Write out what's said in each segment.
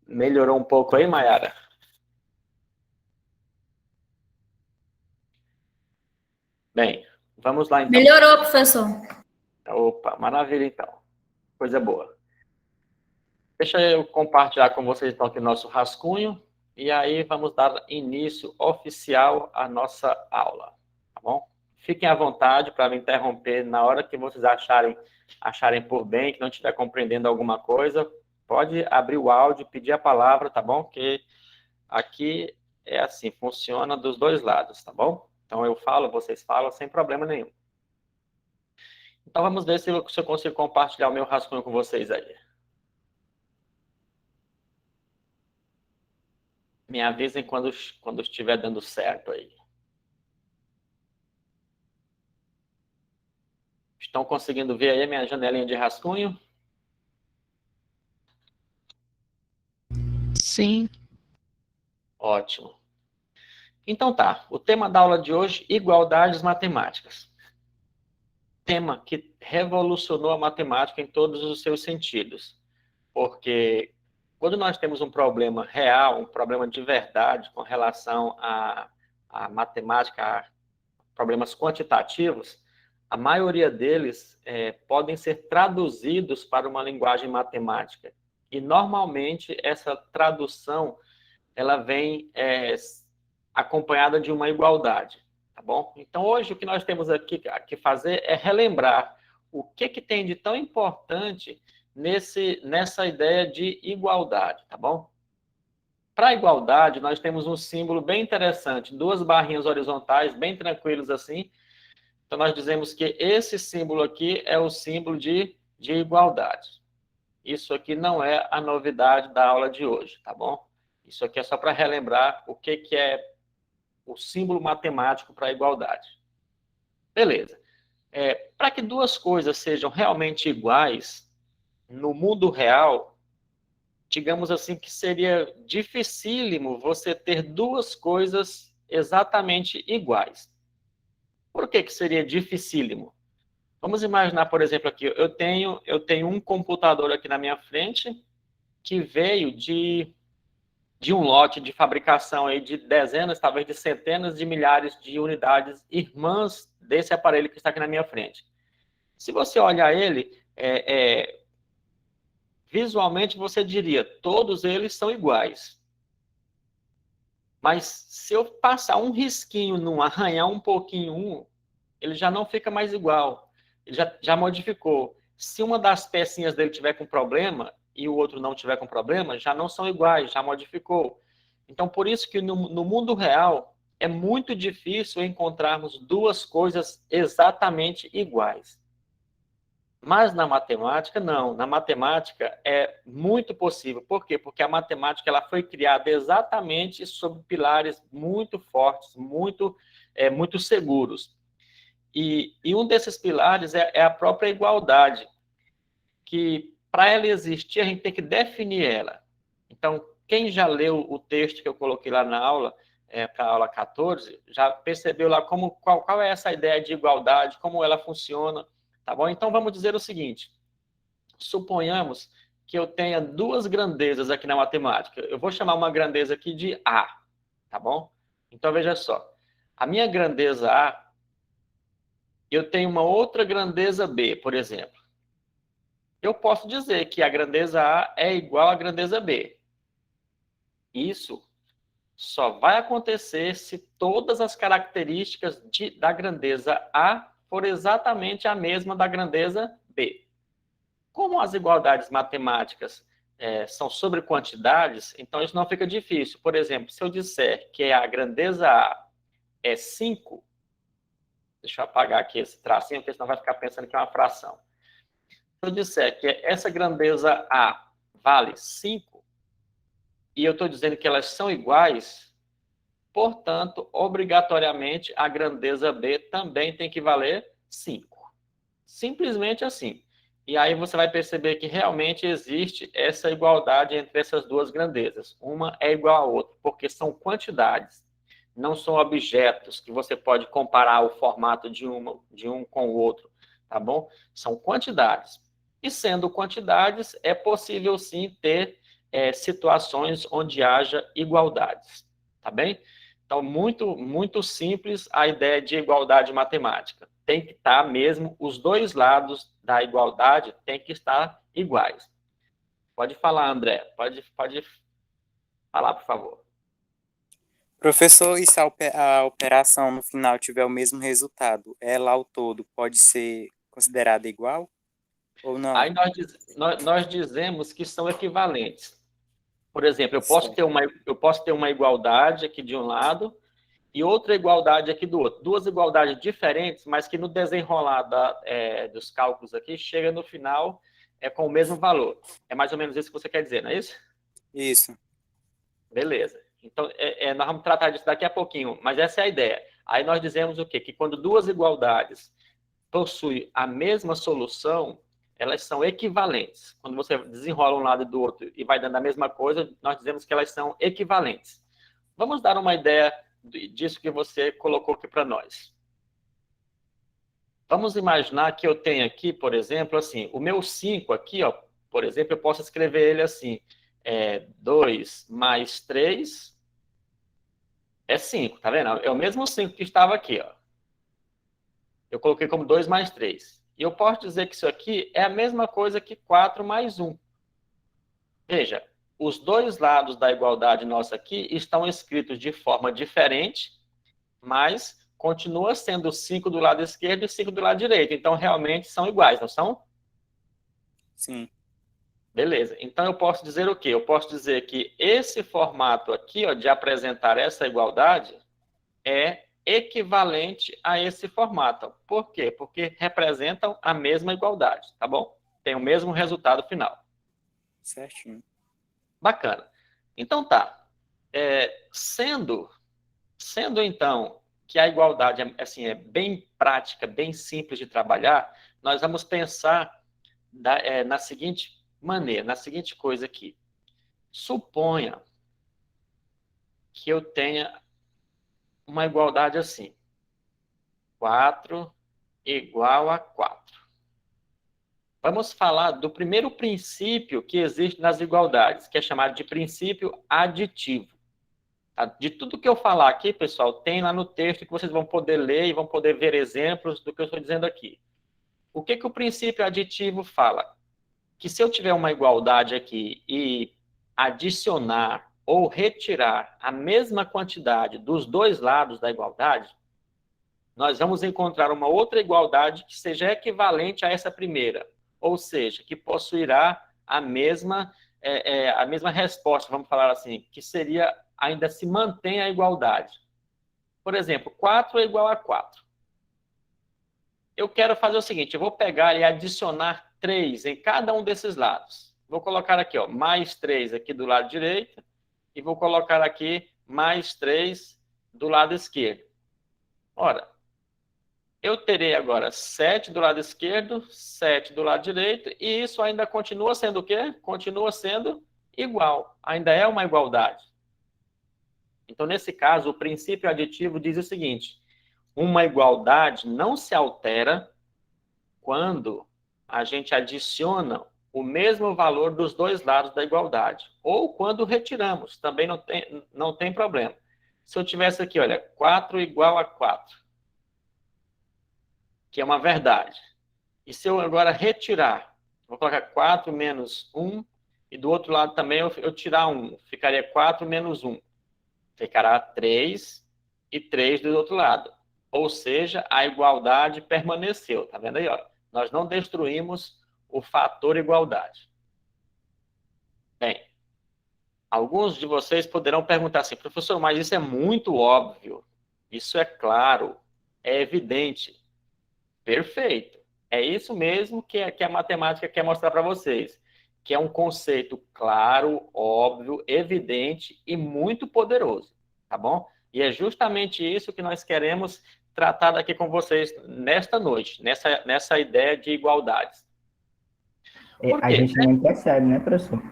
Melhorou um pouco aí, Mayara? Bem, vamos lá então. Melhorou, professor. Opa, maravilha então. Coisa boa. Deixa eu compartilhar com vocês então aqui o nosso rascunho e aí vamos dar início oficial à nossa aula, tá bom? Fiquem à vontade para me interromper na hora que vocês acharem por bem, que não estiver compreendendo alguma coisa, pode abrir o áudio, pedir a palavra, tá bom? Que aqui é assim, funciona dos dois lados, tá bom? Então eu falo, vocês falam, sem problema nenhum. Então vamos ver se eu consigo compartilhar o meu rascunho com vocês aí. Me avisem quando estiver dando certo aí. Estão conseguindo ver aí a minha janelinha de rascunho? Sim. Ótimo. Então tá, o tema da aula de hoje, igualdades matemáticas. Tema que revolucionou a matemática em todos os seus sentidos. Porque quando nós temos um problema real, um problema de verdade com relação à matemática, a problemas quantitativos, a maioria deles podem ser traduzidos para uma linguagem matemática. E, normalmente, essa tradução ela vem acompanhada de uma igualdade, tá bom? Então, hoje, o que nós temos aqui que fazer é relembrar o que tem de tão importante nessa ideia de igualdade, tá bom? Para a igualdade, nós temos um símbolo bem interessante, duas barrinhas horizontais, bem tranquilos assim. Então, nós dizemos que esse símbolo aqui é o símbolo de igualdade. Isso aqui não é a novidade da aula de hoje, tá bom? Isso aqui é só para relembrar o que é o símbolo matemático para a igualdade. Beleza. Para que duas coisas sejam realmente iguais, no mundo real, digamos assim que seria dificílimo você ter duas coisas exatamente iguais. Por que seria dificílimo? Vamos imaginar, por exemplo, aqui, eu tenho um computador aqui na minha frente que veio de um lote de fabricação aí de dezenas, talvez de centenas de milhares de unidades irmãs desse aparelho que está aqui na minha frente. Se você olhar ele, visualmente você diria, todos eles são iguais. Mas se eu passar um risquinho num, arranhar um pouquinho um, ele já não fica mais igual. Ele já modificou. Se uma das pecinhas dele tiver com problema e o outro não tiver com problema, já não são iguais, já modificou. Então, por isso que no mundo real é muito difícil encontrarmos duas coisas exatamente iguais. Mas na matemática, não. Na matemática é muito possível. Por quê? Porque a matemática ela foi criada exatamente sob pilares muito fortes, muito seguros. E um desses pilares é a própria igualdade, que para ela existir, a gente tem que definir ela. Então, quem já leu o texto que eu coloquei lá na aula, para a aula 14, já percebeu lá qual é essa ideia de igualdade, como ela funciona, tá bom? Então, vamos dizer o seguinte, suponhamos que eu tenha duas grandezas aqui na matemática. Eu vou chamar uma grandeza aqui de A, tá bom? Então, veja só, a minha grandeza A, eu tenho uma outra grandeza B, por exemplo. Eu posso dizer que a grandeza A é igual à grandeza B. Isso só vai acontecer se todas as características da grandeza A for exatamente a mesma da grandeza B. Como as igualdades matemáticas são sobre quantidades, então isso não fica difícil. Por exemplo, se eu disser que a grandeza A é 5, deixa eu apagar aqui esse tracinho, porque senão vai ficar pensando que é uma fração. Se eu disser que essa grandeza A vale 5, e eu estou dizendo que elas são iguais, portanto, obrigatoriamente, a grandeza B também tem que valer 5. Simplesmente assim. E aí você vai perceber que realmente existe essa igualdade entre essas duas grandezas. Uma é igual à outra, porque são quantidades, não são objetos que você pode comparar o formato de um com o outro, tá bom? São quantidades. E sendo quantidades, é possível sim ter situações onde haja igualdades, tá bem? Então, muito simples a ideia de igualdade matemática. Tem que estar mesmo, os dois lados da igualdade tem que estar iguais. Pode falar, André. Pode falar, por favor. Professor, e se a operação no final tiver o mesmo resultado, ela ao todo pode ser considerada igual ou não? Aí nós dizemos que são equivalentes. Por exemplo, Certo. eu posso ter uma igualdade aqui de um lado e outra igualdade aqui do outro. Duas igualdades diferentes, mas que no desenrolar dos cálculos aqui, chega no final com o mesmo valor. É mais ou menos isso que você quer dizer, não é isso? Isso. Beleza. Então, nós vamos tratar disso daqui a pouquinho, mas essa é a ideia. Aí nós dizemos o quê? Que quando duas igualdades possuem a mesma solução, elas são equivalentes. Quando você desenrola um lado e do outro e vai dando a mesma coisa, nós dizemos que elas são equivalentes. Vamos dar uma ideia disso que você colocou aqui para nós. Vamos imaginar que eu tenho aqui, por exemplo, assim, o meu 5 aqui, ó, por exemplo, eu posso escrever ele assim, 2 mais 3 é 5, tá vendo? É o mesmo 5 que estava aqui, ó. Eu coloquei como 2 mais 3. E eu posso dizer que isso aqui é a mesma coisa que 4 mais 1. Veja, os dois lados da igualdade nossa aqui estão escritos de forma diferente, mas continua sendo 5 do lado esquerdo e 5 do lado direito. Então, realmente são iguais, não são? Sim. Beleza. Então, eu posso dizer o quê? Eu posso dizer que esse formato aqui, ó, de apresentar essa igualdade é equivalente a esse formato. Por quê? Porque representam a mesma igualdade, tá bom? Tem o mesmo resultado final. Certinho. Bacana. Então, tá. Sendo então que a igualdade assim, é bem prática, bem simples de trabalhar, nós vamos pensar na seguinte maneira, na seguinte coisa aqui. Suponha que eu tenha uma igualdade assim. 4 igual a 4. Vamos falar do primeiro princípio que existe nas igualdades, que é chamado de princípio aditivo. Tá? De tudo que eu falar aqui, pessoal, tem lá no texto que vocês vão poder ler e vão poder ver exemplos do que eu estou dizendo aqui. O que o princípio aditivo fala? Que se eu tiver uma igualdade aqui e adicionar ou retirar a mesma quantidade dos dois lados da igualdade, nós vamos encontrar uma outra igualdade que seja equivalente a essa primeira, ou seja, que possuirá a mesma resposta, vamos falar assim, que seria, ainda se mantém a igualdade. Por exemplo, 4 é igual a 4. Eu quero fazer o seguinte, eu vou pegar e adicionar 3 em cada um desses lados. Vou colocar aqui, ó, mais 3 aqui do lado direito, e vou colocar aqui mais 3 do lado esquerdo. Ora, eu terei agora 7 do lado esquerdo, 7 do lado direito, e isso ainda continua sendo o quê? Continua sendo igual. Ainda é uma igualdade. Então, nesse caso, o princípio aditivo diz o seguinte: uma igualdade não se altera quando a gente adiciona o mesmo valor dos dois lados da igualdade, ou quando retiramos, também não tem problema. Se eu tivesse aqui, olha, 4 igual a 4, que é uma verdade. E se eu agora retirar, vou colocar 4 menos 1, e do outro lado também eu tirar 1, ficaria 4 menos 1. Ficará 3 e 3 do outro lado. Ou seja, a igualdade permaneceu. Tá vendo aí? Ó? Nós não destruímos o fator igualdade. Bem, alguns de vocês poderão perguntar assim, professor, mas isso é muito óbvio. Isso é claro, é evidente. Perfeito. É isso mesmo que a matemática quer mostrar para vocês, que é um conceito claro, óbvio, evidente e muito poderoso, tá bom? E é justamente isso que nós queremos tratar aqui com vocês nesta noite, nessa ideia de igualdades. Por A quê? gente nem percebe, né, professor?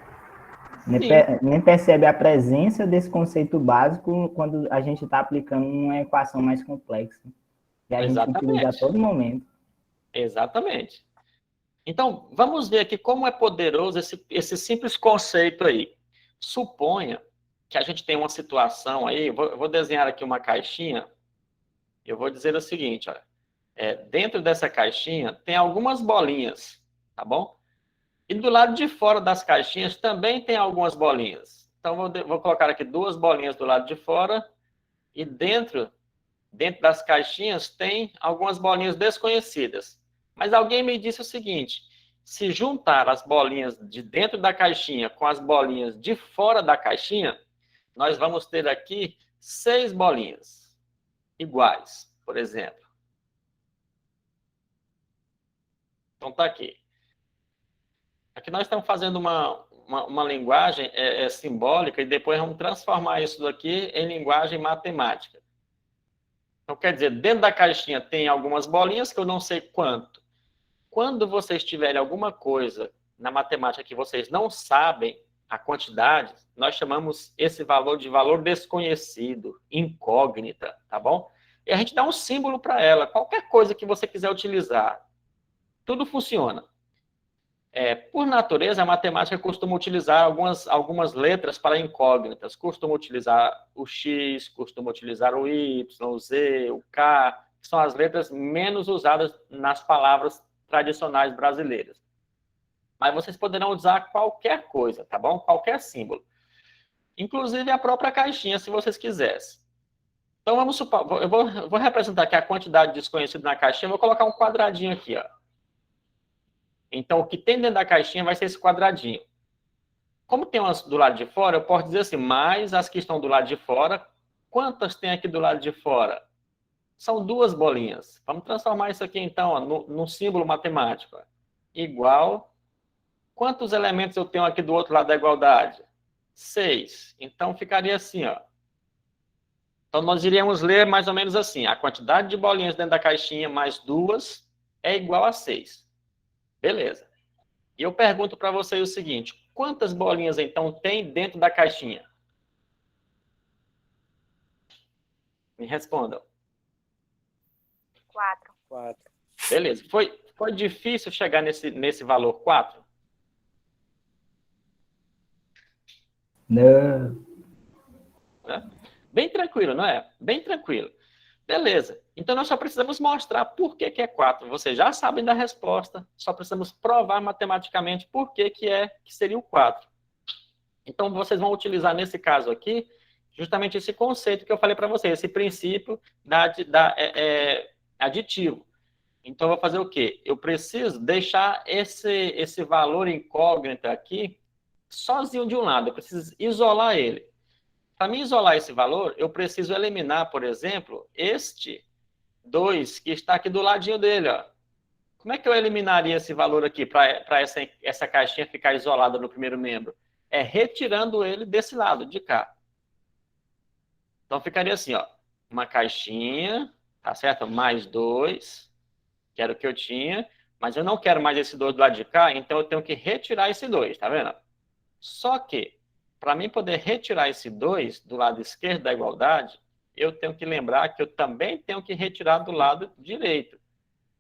Sim, Nem percebe a presença desse conceito básico quando a gente está aplicando uma equação mais complexa. E a gente utiliza a exatamente. todo momento. Exatamente. Então, vamos ver aqui como é poderoso esse simples conceito aí. Suponha que a gente tem uma situação aí, eu vou desenhar aqui uma caixinha, eu vou dizer o seguinte, olha, dentro dessa caixinha tem algumas bolinhas, tá bom? E do lado de fora das caixinhas também tem algumas bolinhas. Então, vou colocar aqui 2 bolinhas do lado de fora e dentro das caixinhas tem algumas bolinhas desconhecidas. Mas alguém me disse o seguinte, se juntar as bolinhas de dentro da caixinha com as bolinhas de fora da caixinha, nós vamos ter aqui 6 bolinhas iguais, por exemplo. Então, está aqui. Aqui nós estamos fazendo uma linguagem simbólica e depois vamos transformar isso daqui em linguagem matemática. Então, quer dizer, dentro da caixinha tem algumas bolinhas que eu não sei quanto. Quando vocês tiverem alguma coisa na matemática que vocês não sabem a quantidade, nós chamamos esse valor de valor desconhecido, incógnita, tá bom? E a gente dá um símbolo para ela, qualquer coisa que você quiser utilizar. Tudo funciona. Por natureza, a matemática costuma utilizar algumas letras para incógnitas. Costuma utilizar o X, costuma utilizar o Y, o Z, o K, que são as letras menos usadas nas palavras tradicionais brasileiras. Mas vocês poderão usar qualquer coisa, tá bom? Qualquer símbolo. Inclusive a própria caixinha, se vocês quisessem. Então, vamos supor, eu vou representar aqui a quantidade desconhecida na caixinha, vou colocar um quadradinho aqui, ó. Então, o que tem dentro da caixinha vai ser esse quadradinho. Como tem umas do lado de fora, eu posso dizer assim, mais as que estão do lado de fora, quantas tem aqui do lado de fora? São 2 bolinhas. Vamos transformar isso aqui, então, ó, num símbolo matemático. Ó. Igual. Quantos elementos eu tenho aqui do outro lado da igualdade? 6. Então, ficaria assim, ó. Então, nós iríamos ler mais ou menos assim. A quantidade de bolinhas dentro da caixinha mais 2 é igual a 6. Beleza. E eu pergunto para vocês o seguinte, quantas bolinhas, então, tem dentro da caixinha? Me respondam. 4. 4. Beleza. Foi difícil chegar nesse valor 4? Não. Bem tranquilo, não é? Bem tranquilo. Beleza. Então, nós só precisamos mostrar por que é 4. Vocês já sabem da resposta, só precisamos provar matematicamente por que seria o 4. Então, vocês vão utilizar, nesse caso aqui, justamente esse conceito que eu falei para vocês, esse princípio aditivo. Então, eu vou fazer o quê? Eu preciso deixar esse valor incógnito aqui sozinho de um lado. Eu preciso isolar ele. Para mim isolar esse valor, eu preciso eliminar, por exemplo, este 2 que está aqui do ladinho dele. Ó. Como é que eu eliminaria esse valor aqui para essa caixinha ficar isolada no primeiro membro? É retirando ele desse lado, de cá. Então ficaria assim, ó, uma caixinha, tá certo? Mais 2, que era o que eu tinha, mas eu não quero mais esse 2 do lado de cá, então eu tenho que retirar esse 2, tá vendo? Só que, para mim poder retirar esse 2 do lado esquerdo da igualdade, eu tenho que lembrar que eu também tenho que retirar do lado direito.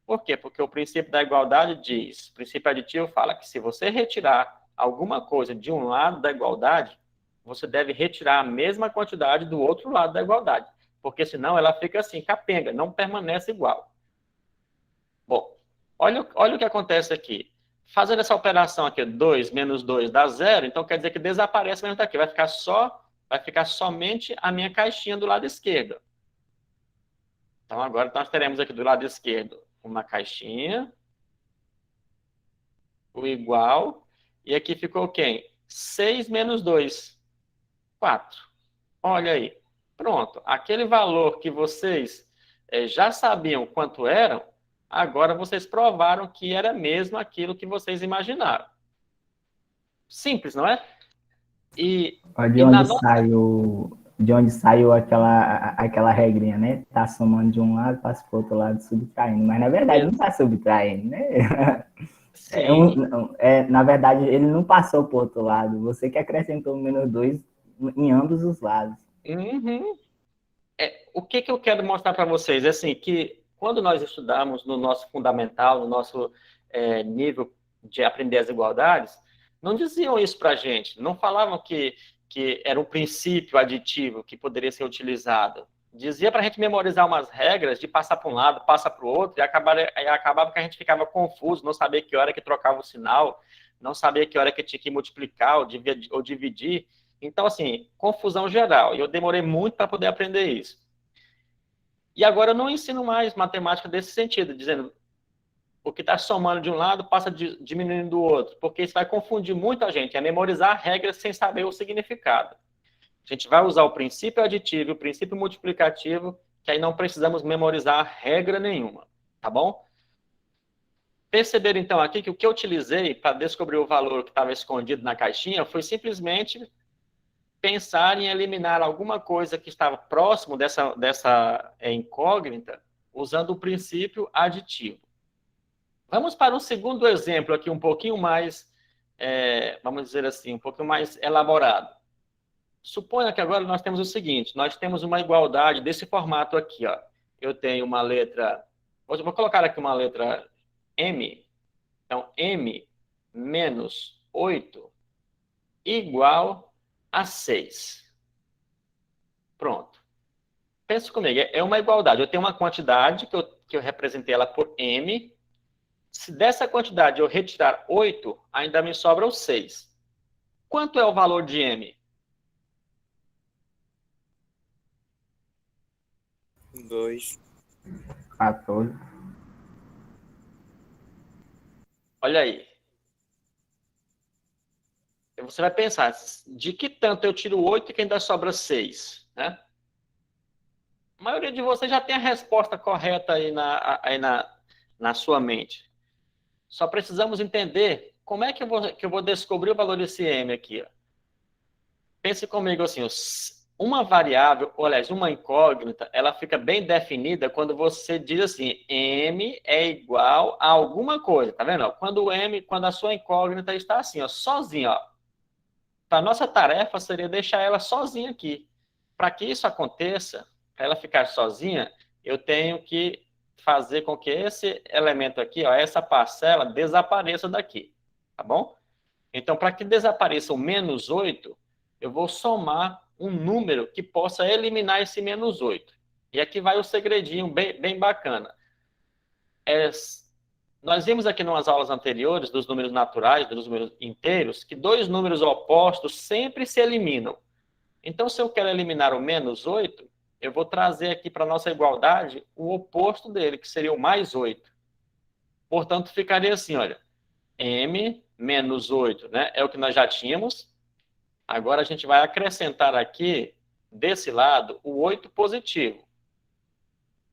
Por quê? Porque o princípio da igualdade diz, o princípio aditivo fala que se você retirar alguma coisa de um lado da igualdade, você deve retirar a mesma quantidade do outro lado da igualdade, porque senão ela fica assim, capenga, não permanece igual. Bom, olha o que acontece aqui. Fazendo essa operação aqui, 2 menos 2 dá 0, então quer dizer que desaparece mesmo daqui, vai ficar somente a minha caixinha do lado esquerdo. Então agora nós teremos aqui do lado esquerdo uma caixinha, o igual, e aqui ficou quem? 6 menos 2, 4. Olha aí, pronto. Aquele valor que vocês já sabiam quanto eram, agora vocês provaram que era mesmo aquilo que vocês imaginaram. Simples, não é? De onde saiu aquela regrinha, né? Tá somando de um lado, passa pro outro lado, subtraindo. Mas, na verdade, não tá subtraindo, né? Na verdade, ele não passou pro outro lado. Você que acrescentou o menos 2 em ambos os lados. Uhum. O que eu quero mostrar para vocês é assim, que quando nós estudamos no nosso fundamental, no nosso nível de aprender as igualdades, não diziam isso para a gente, não falavam que era um princípio aditivo que poderia ser utilizado. Dizia para a gente memorizar umas regras de passar para um lado, passar para o outro, e acabava que a gente ficava confuso, não sabia que hora que trocava o sinal, não sabia que hora que tinha que multiplicar ou dividir. Então, assim, confusão geral. E eu demorei muito para poder aprender isso. E agora eu não ensino mais matemática desse sentido, dizendo o que está somando de um lado passa diminuindo do outro, porque isso vai confundir muito a gente, é memorizar regras sem saber o significado. A gente vai usar o princípio aditivo e o princípio multiplicativo, que aí não precisamos memorizar regra nenhuma, tá bom? Perceberam, então, aqui que o que eu utilizei para descobrir o valor que estava escondido na caixinha foi simplesmente pensar em eliminar alguma coisa que estava próximo dessa incógnita, usando o princípio aditivo. Vamos para um segundo exemplo aqui, um pouquinho mais, vamos dizer assim, um pouquinho mais elaborado. Suponha que agora nós temos o seguinte, nós temos uma igualdade desse formato aqui, ó. Eu tenho uma letra, vou colocar aqui uma letra M, então M menos 8 igual a 6. Pronto. Pensa comigo, é uma igualdade. Eu tenho uma quantidade que eu representei ela por M. Se dessa quantidade eu retirar 8, ainda me sobram 6. Quanto é o valor de M? 2. 14. Olha aí. Você vai pensar, de que tanto eu tiro 8 e que ainda sobra 6? Né? A maioria de vocês já tem a resposta correta aí na sua mente. Só precisamos entender como é que eu vou descobrir o valor desse M aqui. Ó. Pense comigo assim, uma variável, ou aliás, uma incógnita, ela fica bem definida quando você diz assim, M é igual a alguma coisa, tá vendo? Quando a sua incógnita está assim, ó, sozinha, ó. A nossa tarefa seria deixar ela sozinha aqui. Para que isso aconteça, para ela ficar sozinha, eu tenho que fazer com que esse elemento aqui, ó, essa parcela, desapareça daqui, tá bom? Então, para que desapareça o menos 8, eu vou somar um número que possa eliminar esse menos 8. E aqui vai o segredinho bem bacana. Nós vimos aqui nas aulas anteriores, dos números naturais, dos números inteiros, que dois números opostos sempre se eliminam. Então, se eu quero eliminar o menos 8, eu vou trazer aqui para a nossa igualdade o oposto dele, que seria o mais 8. Portanto, ficaria assim, olha, M menos 8, né? É o que nós já tínhamos. Agora a gente vai acrescentar aqui, desse lado, o 8 positivo.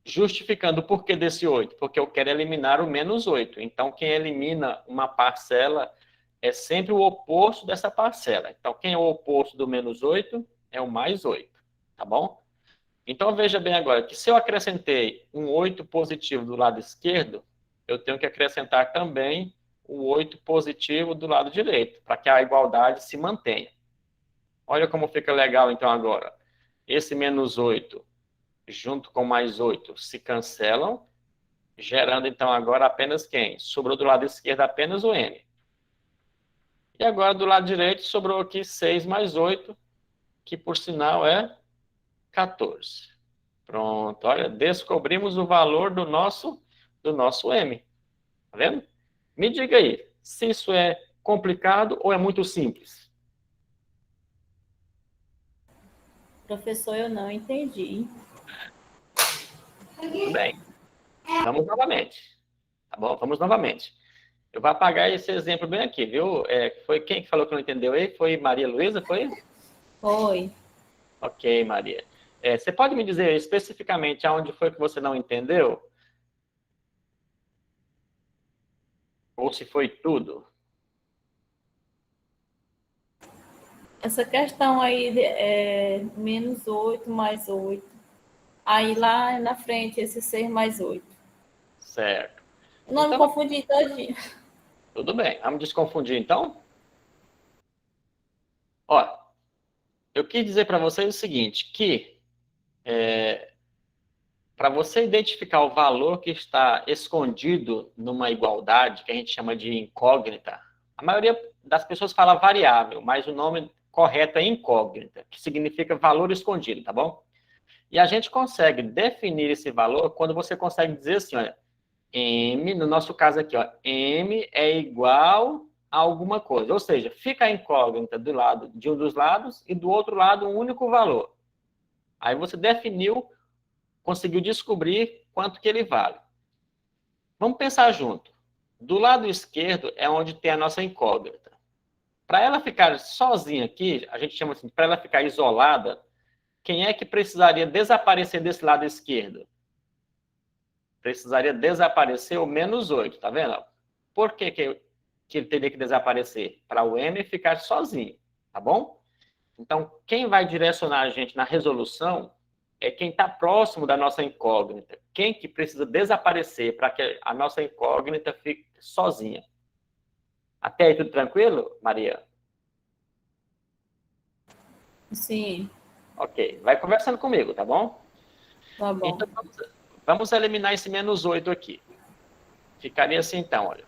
Justificando o porquê desse 8, porque eu quero eliminar o menos 8. Então, quem elimina uma parcela é sempre o oposto dessa parcela. Então, quem é o oposto do menos 8 é o mais 8, tá bom? Então, veja bem agora que se eu acrescentei um 8 positivo do lado esquerdo, eu tenho que acrescentar também o 8 positivo do lado direito, para que a igualdade se mantenha. Olha como fica legal, então, agora. Esse menos 8 junto com mais 8 se cancelam, gerando, então, agora apenas quem? Sobrou do lado esquerdo apenas o M. E agora, do lado direito, sobrou aqui 6 mais 8, que, por sinal, é 14. Pronto, olha, descobrimos o valor do nosso M. Tá vendo? Me diga aí, se isso é complicado ou é muito simples? Professor, eu não entendi. Tudo bem. Vamos novamente. Tá bom? Vamos novamente. Eu vou apagar esse exemplo bem aqui, viu? Foi quem que falou que não entendeu aí? Foi Maria Luísa, foi? Foi. Ok, Maria. Você pode me dizer especificamente aonde foi que você não entendeu? Ou se foi tudo? Essa questão aí é menos 8 mais 8. Aí lá na frente, esse 6 mais 8. Certo. Não me Então, confundi todinho. tudo bem. Vamos desconfundir, então? Ó, eu quis dizer para vocês o seguinte, que para você identificar o valor que está escondido numa igualdade, que a gente chama de incógnita, A maioria das pessoas fala variável, mas o nome correto é incógnita, que significa valor escondido, tá bom? E a gente consegue definir esse valor quando você consegue dizer assim, olha, M, no nosso caso aqui, ó, M é igual a alguma coisa. Ou seja, fica a incógnita do lado de um dos lados e do outro lado um único valor. Aí você definiu, conseguiu descobrir quanto que ele vale. Vamos pensar junto. Do lado esquerdo é onde tem a nossa incógnita. Para ela ficar sozinha aqui, a gente chama assim, para ela ficar isolada, quem é que precisaria desaparecer desse lado esquerdo? Precisaria desaparecer o menos 8, tá vendo? Por que ele teria que desaparecer? Para o M ficar sozinho, tá bom? Então, quem vai direcionar a gente na resolução é quem está próximo da nossa incógnita. Quem que precisa desaparecer para que a nossa incógnita fique sozinha. Até aí tudo tranquilo, Maria? Sim, Ok. Vai conversando comigo, tá bom? tá bom. Então, vamos eliminar esse menos 8 aqui. Ficaria assim, então, olha.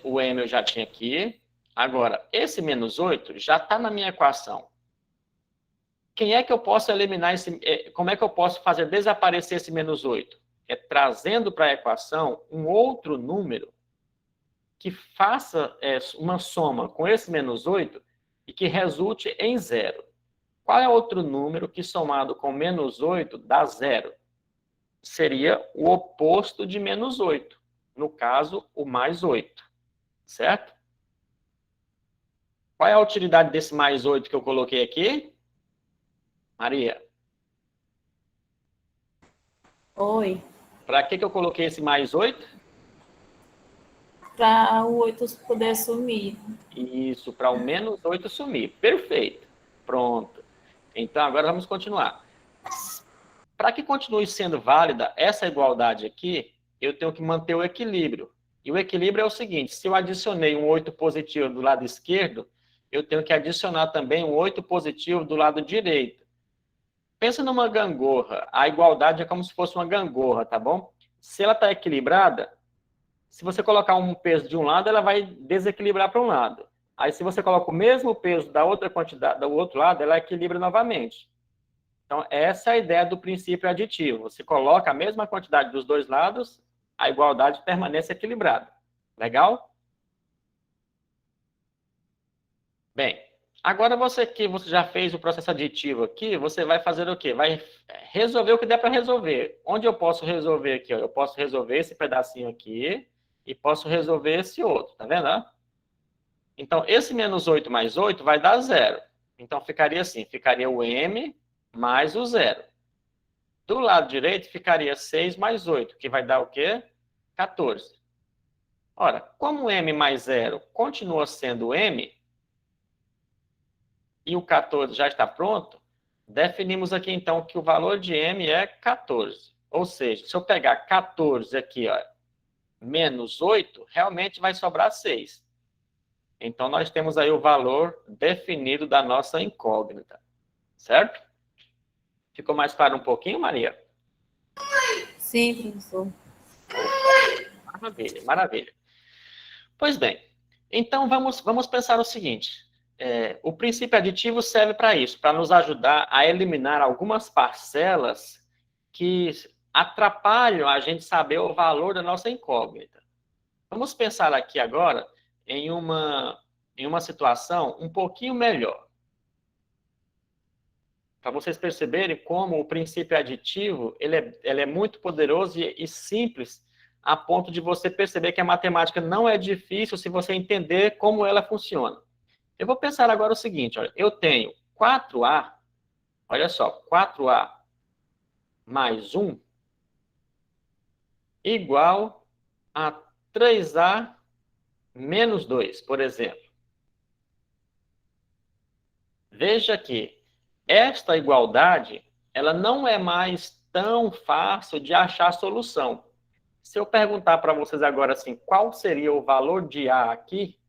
O M eu já tinha aqui. Agora, esse menos 8 já está na minha equação. Quem é que eu posso eliminar como é que eu posso fazer desaparecer esse menos 8? É trazendo para a equação um outro número que faça uma soma com esse menos 8 e que resulte em zero. Qual é outro número que somado com menos 8 dá zero? Seria o oposto de menos 8. No caso, o mais 8. Certo? Qual é a utilidade desse mais 8 que eu coloquei aqui? Maria, Oi. para que eu coloquei esse mais 8? Para o 8 poder sumir. Isso, para o menos 8 sumir. Perfeito. Pronto. Então, agora vamos continuar. Para que continue sendo válida essa igualdade aqui, eu tenho que manter o equilíbrio. E o equilíbrio é o seguinte, se eu adicionei um 8 positivo do lado esquerdo, eu tenho que adicionar também um 8 positivo do lado direito. Pensa numa gangorra. A igualdade é como se fosse uma gangorra, tá bom? Se ela está equilibrada, se você colocar um peso de um lado, ela vai desequilibrar para um lado. Aí, se você coloca o mesmo peso da outra quantidade, do outro lado, ela equilibra novamente. Então, essa é a ideia do princípio aditivo. Você coloca a mesma quantidade dos dois lados, a igualdade permanece equilibrada. Legal? Bem, agora você já fez o processo aditivo aqui, você vai fazer o quê? Vai resolver o que der para resolver. Onde eu posso resolver aqui? Eu posso resolver esse pedacinho aqui e posso resolver esse outro, tá vendo? Então, esse menos 8 mais 8 vai dar zero. Então, ficaria assim, ficaria o M mais o zero. Do lado direito, ficaria 6 mais 8, que vai dar o quê? 14. Ora, como M mais zero continua sendo M, e o 14 já está pronto, definimos aqui, então, que o valor de M é 14. Ou seja, se eu pegar 14 aqui, ó, menos 8, realmente vai sobrar 6. Então, nós temos aí o valor definido da nossa incógnita. Certo? Ficou mais claro um pouquinho, Maria? Sim, professor. Maravilha, maravilha. Pois bem, então vamos pensar o seguinte. O princípio aditivo serve para isso, para nos ajudar a eliminar algumas parcelas que atrapalham a gente saber o valor da nossa incógnita. Vamos pensar aqui agora em uma situação um pouquinho melhor. Para vocês perceberem como o princípio aditivo ele é muito poderoso e simples, a ponto de você perceber que a matemática não é difícil se você entender como ela funciona. Eu vou pensar agora o seguinte, olha, eu tenho 4A, olha só, 4A mais 1 igual a 3A menos 2, por exemplo. Veja que esta igualdade, ela não é mais tão fácil de achar a solução. Se eu perguntar para vocês agora assim, qual seria o valor de A aqui?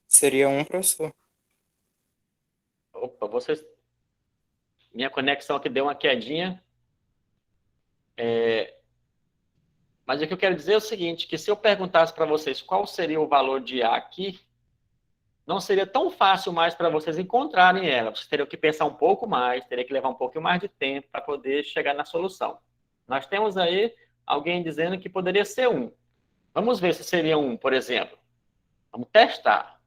Seria um, professor. Opa, minha conexão aqui deu uma quedinha. Mas o que eu quero dizer é o seguinte, que se eu perguntasse para vocês qual seria o valor de A aqui, não seria tão fácil mais para vocês encontrarem ela. Vocês teriam que pensar um pouco mais, teria que levar um pouquinho mais de tempo para poder chegar na solução. Nós temos aí alguém dizendo que poderia ser 1. Vamos ver se seria 1, por exemplo. Vamos testar.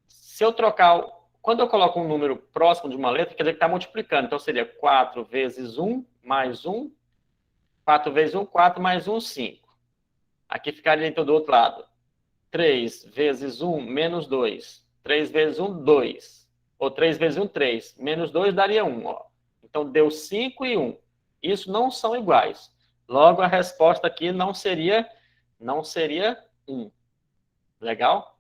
Se eu trocar... Quando eu coloco um número próximo de uma letra, quer dizer que está multiplicando. Então, seria 4 vezes 1, mais 1. 4 vezes 1, 4, mais 1, 5. Aqui ficaria então do outro lado. 3 vezes 1, menos 2. 3 vezes 1, 2. Ou 3 vezes 1, 3. Menos 2 daria 1. Ó. Então, deu 5 e 1. Isso não são iguais. Logo, a resposta aqui não seria 1. Legal?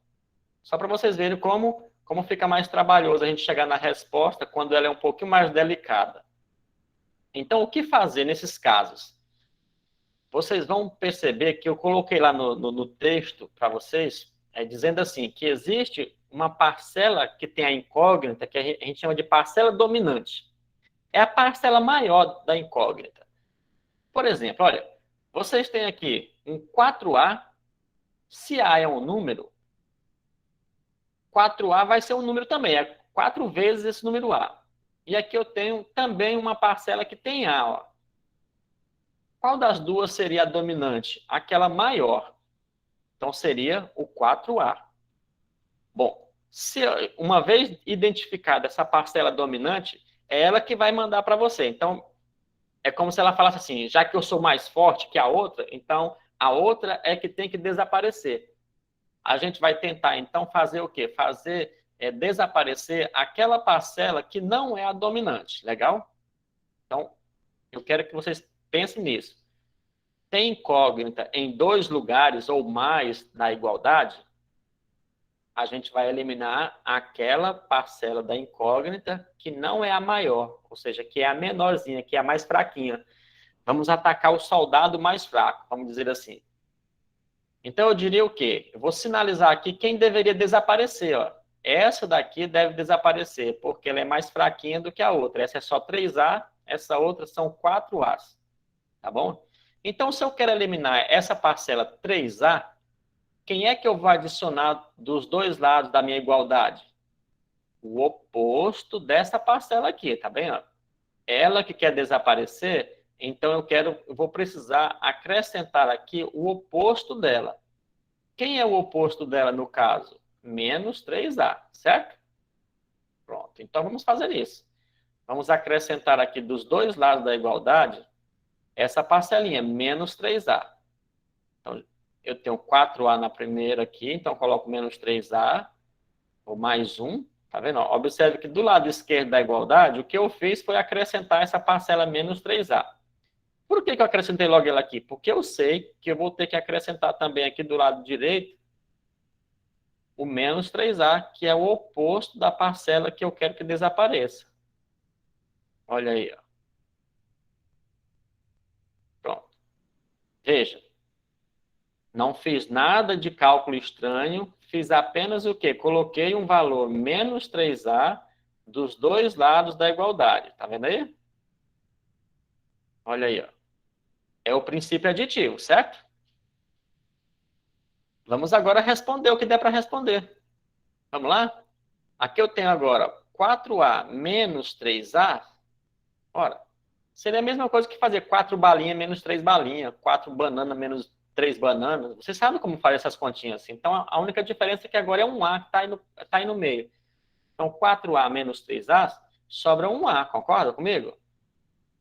Só para vocês verem como fica mais trabalhoso a gente chegar na resposta quando ela é um pouquinho mais delicada. Então, o que fazer nesses casos? Vocês vão perceber que eu coloquei lá no texto para vocês, dizendo assim, que existe uma parcela que tem a incógnita, que a gente chama de parcela dominante. É a parcela maior da incógnita. Por exemplo, olha, vocês têm aqui um 4A, se A é um número, 4A vai ser um número também, é 4 vezes esse número A. E aqui eu tenho também uma parcela que tem A, ó. Qual das duas seria a dominante? Aquela maior. Então, seria o 4A. Bom, uma vez identificada essa parcela dominante, é ela que vai mandar para você. Então, é como se ela falasse assim, já que eu sou mais forte que a outra, então a outra é que tem que desaparecer. A gente vai tentar, então, fazer o quê? Fazer desaparecer aquela parcela que não é a dominante. Legal? Então, eu quero que vocês pensem nisso. Tem incógnita em 2 lugares ou mais da igualdade, a gente vai eliminar aquela parcela da incógnita que não é a maior, ou seja, que é a menorzinha, que é a mais fraquinha. Vamos atacar o soldado mais fraco, vamos dizer assim. Então, eu diria o quê? Eu vou sinalizar aqui quem deveria desaparecer. Ó. Essa daqui deve desaparecer, porque ela é mais fraquinha do que a outra. Essa é só 3A, essa outra são 4As. Tá bom? Então, se eu quero eliminar essa parcela 3A, quem é que eu vou adicionar dos 2 lados da minha igualdade? O oposto dessa parcela aqui, tá vendo? Ela que quer desaparecer, então eu vou precisar acrescentar aqui o oposto dela. Quem é o oposto dela no caso? Menos 3A, certo? Pronto, então vamos fazer isso. Vamos acrescentar aqui dos 2 lados da igualdade essa parcelinha, menos 3A. Então, eu tenho 4A na primeira aqui, então coloco menos 3A, ou mais 1, tá vendo? Observe que do lado esquerdo da igualdade, o que eu fiz foi acrescentar essa parcela menos 3A. Por que eu acrescentei logo ela aqui? Porque eu sei que eu vou ter que acrescentar também aqui do lado direito o menos 3A, que é o oposto da parcela que eu quero que desapareça. Olha aí, ó. Pronto. Veja. Não fiz nada de cálculo estranho, fiz apenas o quê? Coloquei um valor menos 3A dos 2 lados da igualdade. Tá vendo aí? Olha aí, ó. É o princípio aditivo, certo? Vamos agora responder o que der para responder. Vamos lá? Aqui eu tenho agora 4A menos 3A. Ora, seria a mesma coisa que fazer 4 balinhas menos 3 balinhas, 4 bananas menos 3 bananas. Você sabe como fazer essas continhas assim. Então, a única diferença é que agora é um A que está aí no meio. Então, 4A menos 3A, sobra um A, concorda comigo?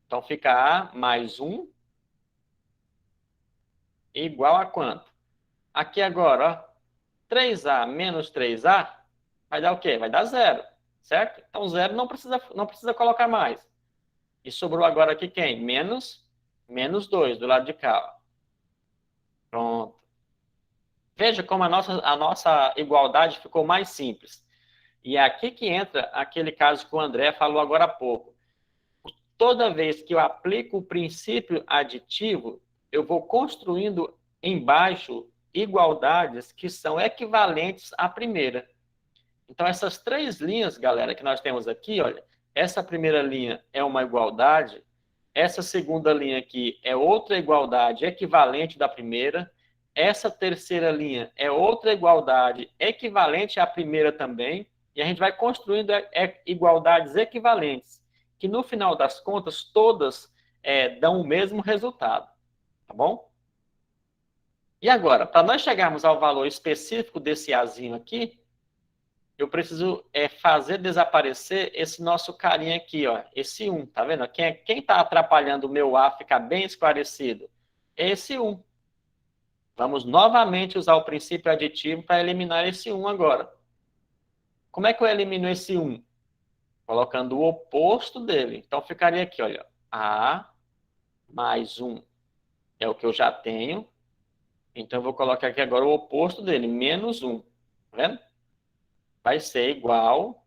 Então, fica A mais 1 igual a quanto? Aqui agora, ó, 3A menos 3A vai dar o quê? Vai dar 0, certo? Então, 0 não precisa colocar mais. E sobrou agora aqui quem? Menos 2 do lado de cá. Ó. Pronto. Veja como a nossa igualdade ficou mais simples. E é aqui que entra aquele caso que o André falou agora há pouco. Toda vez que eu aplico o princípio aditivo, eu vou construindo embaixo igualdades que são equivalentes à primeira. Então, essas 3 linhas, galera, que nós temos aqui, olha, essa primeira linha é uma igualdade, essa segunda linha aqui é outra igualdade equivalente da primeira, essa terceira linha é outra igualdade equivalente à primeira também, e a gente vai construindo igualdades equivalentes, que no final das contas, todas dão o mesmo resultado, tá bom? E agora, para nós chegarmos ao valor específico desse Azinho aqui, eu preciso fazer desaparecer esse nosso carinha aqui, ó, esse 1, tá vendo? Quem está atrapalhando o meu A ficar bem esclarecido? Esse 1. Vamos novamente usar o princípio aditivo para eliminar esse 1 agora. Como é que eu elimino esse 1? Colocando o oposto dele. Então, ficaria aqui, olha, A mais 1 é o que eu já tenho. Então, eu vou colocar aqui agora o oposto dele, menos 1. Tá vendo? Vai ser igual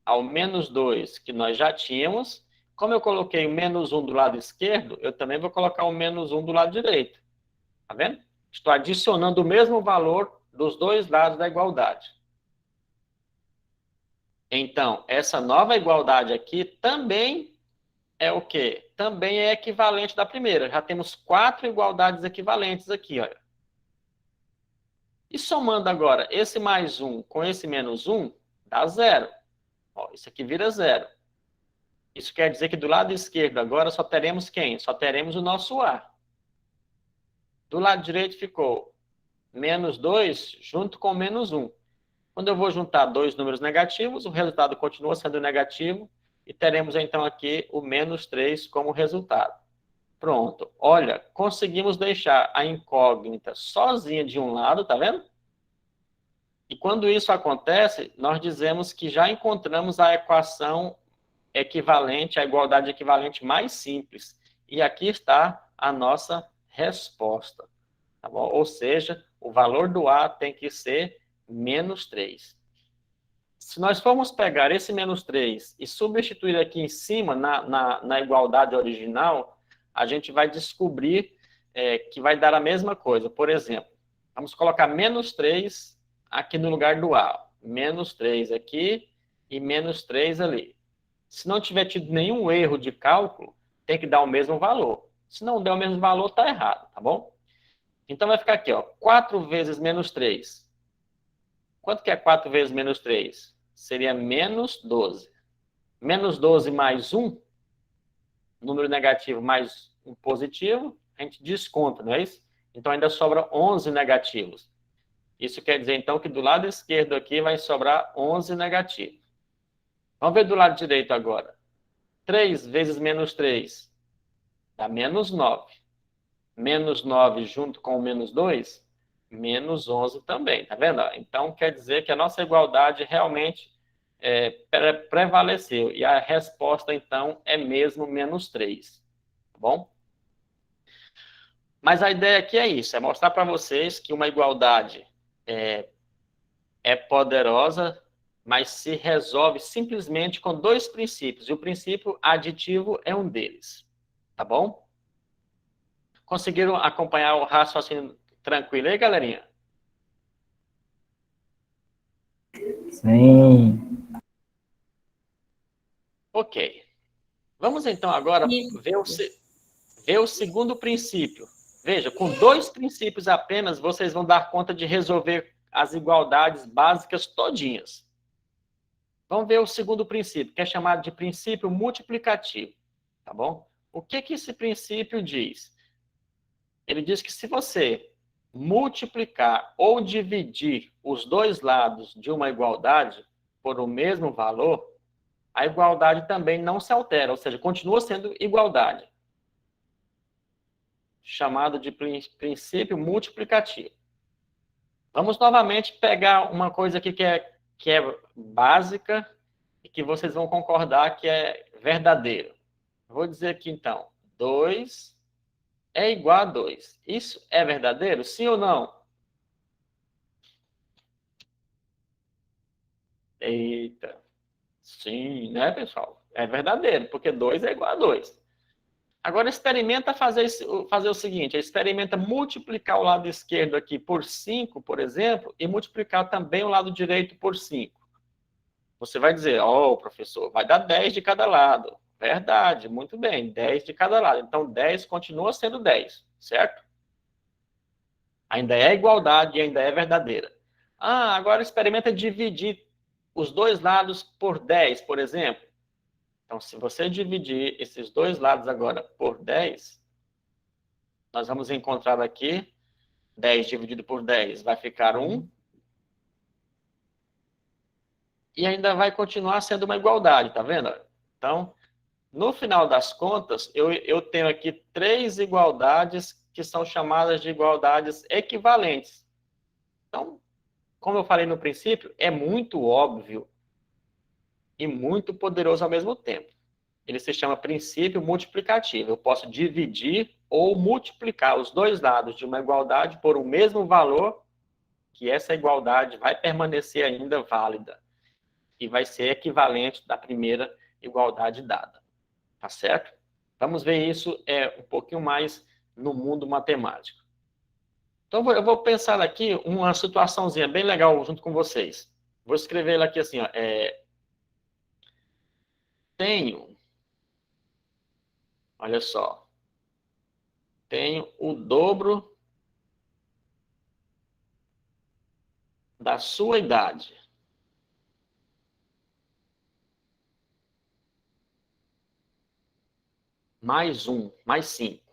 ao menos 2 que nós já tínhamos. Como eu coloquei o menos 1 do lado esquerdo, eu também vou colocar o menos 1 do lado direito. Tá vendo? Estou adicionando o mesmo valor dos dois lados da igualdade. Então, essa nova igualdade aqui também é o quê? Também é equivalente da primeira. Já temos 4 igualdades equivalentes aqui, olha. E somando agora esse mais 1 com esse menos 1, dá 0. Ó, isso aqui vira 0. Isso quer dizer que do lado esquerdo agora só teremos quem? Só teremos o nosso A. Do lado direito ficou menos 2 junto com menos 1. Quando eu vou juntar dois números negativos, o resultado continua sendo negativo e teremos então aqui o menos 3 como resultado. Pronto. Olha, conseguimos deixar a incógnita sozinha de um lado, tá vendo? E quando isso acontece, nós dizemos que já encontramos a equação equivalente, a igualdade equivalente mais simples. E aqui está a nossa resposta. Tá bom? Ou seja, o valor do A tem que ser menos 3. Se nós formos pegar esse menos 3 e substituir aqui em cima, na igualdade original, a gente vai descobrir que vai dar a mesma coisa. Por exemplo, vamos colocar menos 3 aqui no lugar do A. Menos 3 aqui e menos 3 ali. Se não tiver tido nenhum erro de cálculo, tem que dar o mesmo valor. Se não der o mesmo valor, está errado, tá bom? Então vai ficar aqui, ó, 4 vezes menos 3. Quanto que é 4 vezes menos 3? Seria menos 12. Menos 12 mais 1, número negativo mais um positivo, a gente desconta, não é isso? Então ainda sobra 11 negativos. Isso quer dizer, então, que do lado esquerdo aqui vai sobrar 11 negativos. Vamos ver do lado direito agora. 3 vezes menos 3 dá menos 9. Menos 9 junto com o menos 2, menos 11 também, tá vendo? Então, quer dizer que a nossa igualdade realmente prevaleceu. E a resposta, então, é mesmo menos 3. Tá bom? Mas a ideia aqui é isso, é mostrar para vocês que uma igualdade é poderosa, mas se resolve simplesmente com dois princípios. E o princípio aditivo é um deles. Tá bom? Conseguiram acompanhar o raciocínio tranquilo aí, galerinha? Sim. Ok. Vamos então agora ver o segundo princípio. Veja, com dois princípios apenas, vocês vão dar conta de resolver as igualdades básicas todinhas. Vamos ver o segundo princípio, que é chamado de princípio multiplicativo. Tá bom? O que esse princípio diz? Ele diz que se você multiplicar ou dividir os dois lados de uma igualdade por o mesmo valor, a igualdade também não se altera, ou seja, continua sendo igualdade. Chamado de princípio multiplicativo. Vamos novamente pegar uma coisa aqui que é básica e que vocês vão concordar que é verdadeiro. Vou dizer aqui então, 2 é igual a 2. Isso é verdadeiro? Sim ou não? Eita. Sim, né, pessoal? É verdadeiro, porque 2 é igual a 2. Agora, experimenta fazer o seguinte, experimenta multiplicar o lado esquerdo aqui por 5, por exemplo, e multiplicar também o lado direito por 5. Você vai dizer, professor, vai dar 10 de cada lado. Verdade, muito bem. 10 de cada lado. Então, 10 continua sendo 10, certo? Ainda é igualdade e ainda é verdadeira. Ah, agora experimenta dividir os dois lados por 10, por exemplo. Então, se você dividir esses dois lados agora por 10, nós vamos encontrar aqui 10 dividido por 10 vai ficar 1. E ainda vai continuar sendo uma igualdade, tá vendo? Então, no final das contas, eu tenho aqui 3 igualdades que são chamadas de igualdades equivalentes. Então, como eu falei no princípio, é muito óbvio e muito poderoso ao mesmo tempo. Ele se chama princípio multiplicativo. Eu posso dividir ou multiplicar os dois lados de uma igualdade por um mesmo valor, que essa igualdade vai permanecer ainda válida e vai ser equivalente da primeira igualdade dada. Tá certo? Vamos ver isso um pouquinho mais no mundo matemático. Então, eu vou pensar aqui uma situaçãozinha bem legal junto com vocês. Vou escrever ela aqui assim, ó, tenho, olha só, tenho o dobro da sua idade. Mais 1, mais 5.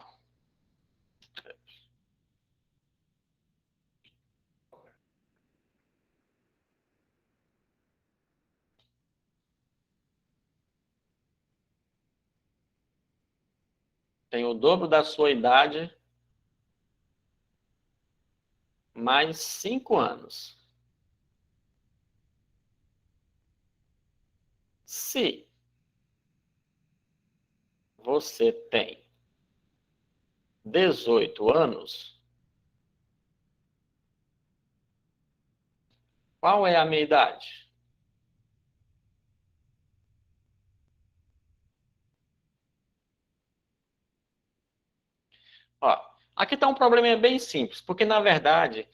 Tenho o dobro da sua idade, mais 5 anos. Se você tem 18 anos, qual é a minha idade? Ó, aqui está um probleminha bem simples, porque, na verdade,